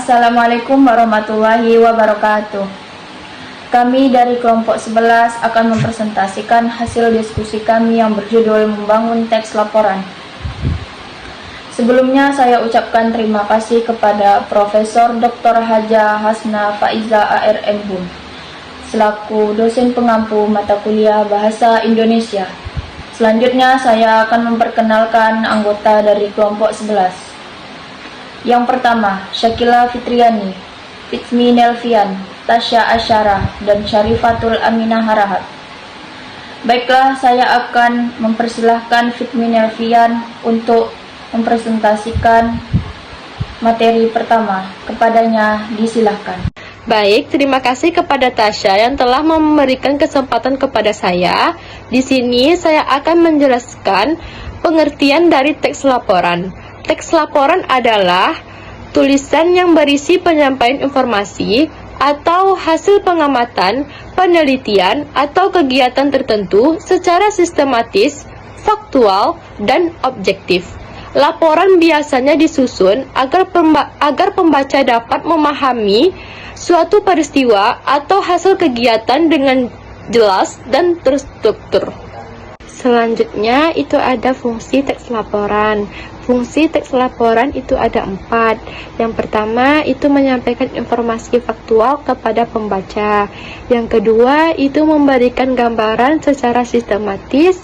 Assalamualaikum warahmatullahi wabarakatuh. Kami dari kelompok 11 akan mempresentasikan hasil diskusi kami yang berjudul membangun teks laporan. Sebelumnya saya ucapkan terima kasih kepada Profesor Dr. Haja Hasna Faiza ARMHUM selaku dosen pengampu mata kuliah Bahasa Indonesia. Selanjutnya saya akan memperkenalkan anggota dari kelompok 11. Yang pertama, Syakila Fitriani, Fitmi Nelvian, Tasya Asyara, dan Syarifatul Aminah Harahat. Baiklah, saya akan mempersilahkan Fitmi Nelvian untuk mempresentasikan materi pertama. Kepadanya disilahkan. Baik, terima kasih kepada Tasya yang telah memberikan kesempatan kepada saya. Di sini saya akan menjelaskan pengertian dari teks laporan. Teks laporan adalah tulisan yang berisi penyampaian informasi atau hasil pengamatan, penelitian, atau kegiatan tertentu secara sistematis, faktual, dan objektif. Laporan biasanya disusun agar pembaca dapat memahami suatu peristiwa atau hasil kegiatan dengan jelas dan terstruktur. Selanjutnya itu ada fungsi teks laporan. Fungsi teks laporan itu ada 4. Yang pertama itu menyampaikan informasi faktual kepada pembaca. Yang kedua itu memberikan gambaran secara sistematis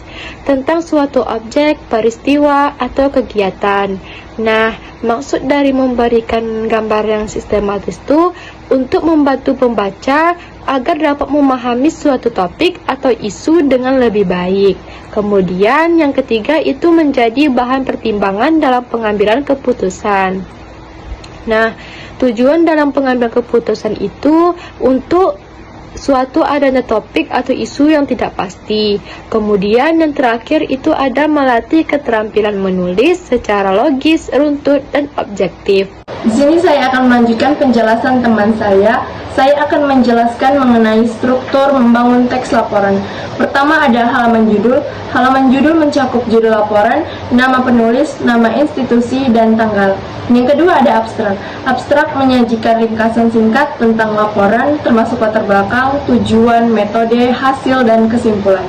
tentang suatu objek, peristiwa, atau kegiatan. Nah, maksud dari memberikan gambar yang sistematis itu untuk membantu pembaca agar dapat memahami suatu topik atau isu dengan lebih baik. Kemudian yang ketiga itu menjadi bahan pertimbangan dalam pengambilan keputusan. Nah, tujuan dalam pengambilan keputusan itu untuk suatu adanya topik atau isu yang tidak pasti. Kemudian yang terakhir itu ada melatih keterampilan menulis secara logis, runtut, dan objektif. Di sini saya akan melanjutkan penjelasan teman saya. Saya akan menjelaskan mengenai struktur membangun teks laporan. Pertama ada halaman judul. Halaman judul mencakup judul laporan, nama penulis, nama institusi, dan tanggal. Yang kedua ada abstrak. Abstrak menyajikan ringkasan singkat tentang laporan, termasuk latar belakang, tujuan, metode, hasil, dan kesimpulan.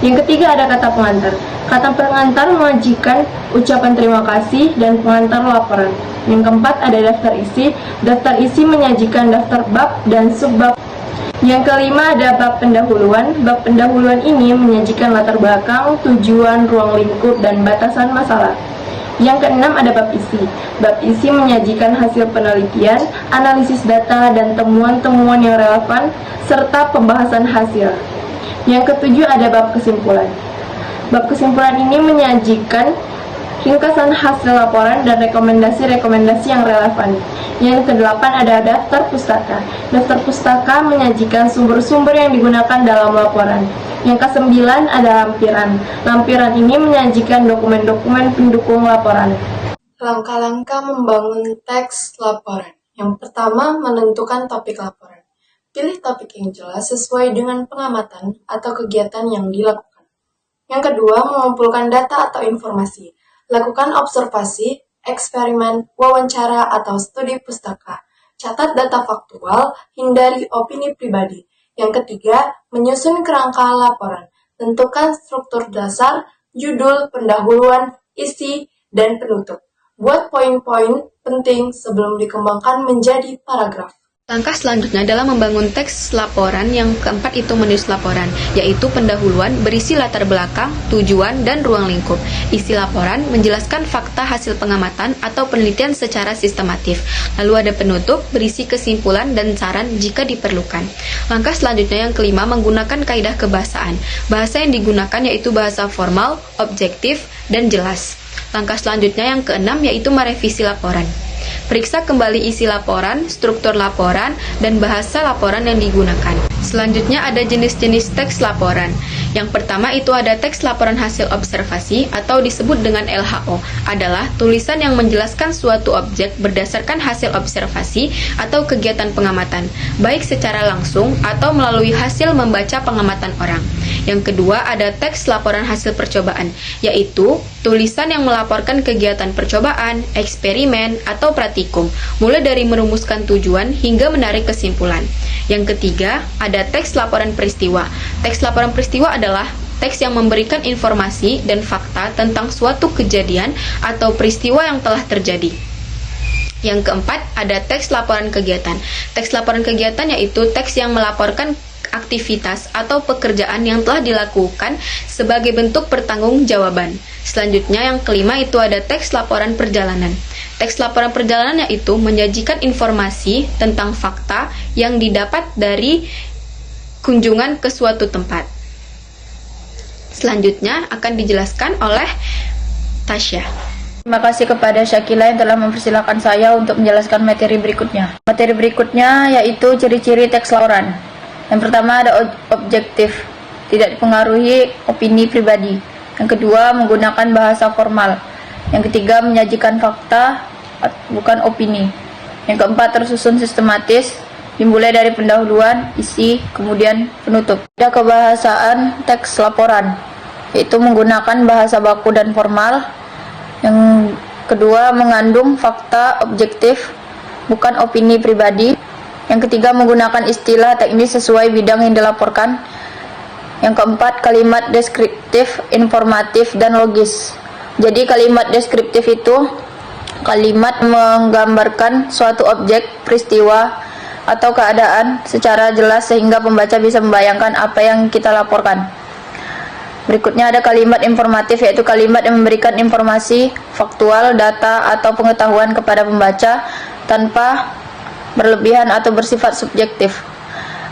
Yang ketiga ada kata pengantar. Kata pengantar menyajikan ucapan terima kasih dan pengantar laporan. Yang keempat ada daftar isi. Daftar isi menyajikan daftar bab dan subbab. Yang kelima ada bab pendahuluan. Bab pendahuluan ini menyajikan latar belakang, tujuan, ruang lingkup, dan batasan masalah. Yang keenam ada bab isi. Bab isi menyajikan hasil penelitian, analisis data, dan temuan-temuan yang relevan, serta pembahasan hasil. Yang ketujuh ada bab kesimpulan. Bab kesimpulan ini menyajikan ringkasan hasil laporan dan rekomendasi-rekomendasi yang relevan. Yang kedelapan ada daftar pustaka. Daftar pustaka menyajikan sumber-sumber yang digunakan dalam laporan. Yang kesembilan ada lampiran. Lampiran ini menyajikan dokumen-dokumen pendukung laporan. Langkah-langkah membangun teks laporan. Yang pertama, menentukan topik laporan. Pilih topik yang jelas sesuai dengan pengamatan atau kegiatan yang dilakukan. Yang kedua, mengumpulkan data atau informasi. Lakukan observasi, eksperimen, wawancara, atau studi pustaka. Catat data faktual, hindari opini pribadi. Yang ketiga, menyusun kerangka laporan. Tentukan struktur dasar, judul, pendahuluan, isi, dan penutup. Buat poin-poin penting sebelum dikembangkan menjadi paragraf. Langkah selanjutnya adalah membangun teks laporan. Yang keempat itu menulis laporan, yaitu pendahuluan berisi latar belakang, tujuan, dan ruang lingkup. Isi laporan menjelaskan fakta hasil pengamatan atau penelitian secara sistematif. Lalu ada penutup berisi kesimpulan dan saran jika diperlukan. Langkah selanjutnya yang kelima menggunakan kaidah kebahasaan. Bahasa yang digunakan yaitu bahasa formal, objektif, dan jelas. Langkah selanjutnya yang keenam yaitu merevisi laporan. Periksa kembali isi laporan, struktur laporan, dan bahasa laporan yang digunakan. Selanjutnya ada jenis-jenis teks laporan. Yang pertama itu ada teks laporan hasil observasi atau disebut dengan LHO, adalah tulisan yang menjelaskan suatu objek berdasarkan hasil observasi atau kegiatan pengamatan, baik secara langsung atau melalui hasil membaca pengamatan orang. Yang kedua, ada teks laporan hasil percobaan, yaitu tulisan yang melaporkan kegiatan percobaan, eksperimen, atau praktikum, mulai dari merumuskan tujuan hingga menarik kesimpulan. Yang ketiga, ada teks laporan peristiwa. Teks laporan peristiwa adalah teks yang memberikan informasi dan fakta tentang suatu kejadian atau peristiwa yang telah terjadi. Yang keempat, ada teks laporan kegiatan. Teks laporan kegiatan yaitu teks yang melaporkan aktivitas atau pekerjaan yang telah dilakukan sebagai bentuk pertanggungjawaban. Selanjutnya, yang kelima itu ada teks laporan perjalanan. Teks laporan perjalanan yaitu menyajikan informasi tentang fakta yang didapat dari kunjungan ke suatu tempat. Selanjutnya akan dijelaskan oleh Tasya. Terima kasih kepada Syakila yang telah mempersilahkan saya untuk menjelaskan materi berikutnya. Materi berikutnya yaitu ciri-ciri teks laporan. Yang pertama ada objektif, tidak dipengaruhi opini pribadi. Yang kedua menggunakan bahasa formal. Yang ketiga menyajikan fakta, bukan opini. Yang keempat tersusun sistematis, dimulai dari pendahuluan, isi, kemudian penutup. Ada kebahasaan teks laporan, yaitu menggunakan bahasa baku dan formal. Yang kedua mengandung fakta objektif, bukan opini pribadi. Yang ketiga menggunakan istilah teknis sesuai bidang yang dilaporkan. Yang keempat kalimat deskriptif, informatif, dan logis. Jadi kalimat deskriptif itu kalimat menggambarkan suatu objek, peristiwa, atau keadaan secara jelas sehingga pembaca bisa membayangkan apa yang kita laporkan. Berikutnya ada kalimat informatif, yaitu kalimat yang memberikan informasi faktual, data, atau pengetahuan kepada pembaca tanpa berlebihan atau bersifat subjektif.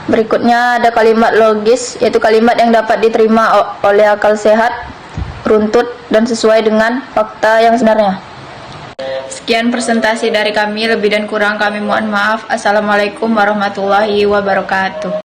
Berikutnya ada kalimat logis, yaitu kalimat yang dapat diterima oleh akal sehat, runtut, dan sesuai dengan fakta yang sebenarnya. Sekian presentasi dari kami, lebih dan kurang kami mohon maaf. Assalamualaikum warahmatullahi wabarakatuh.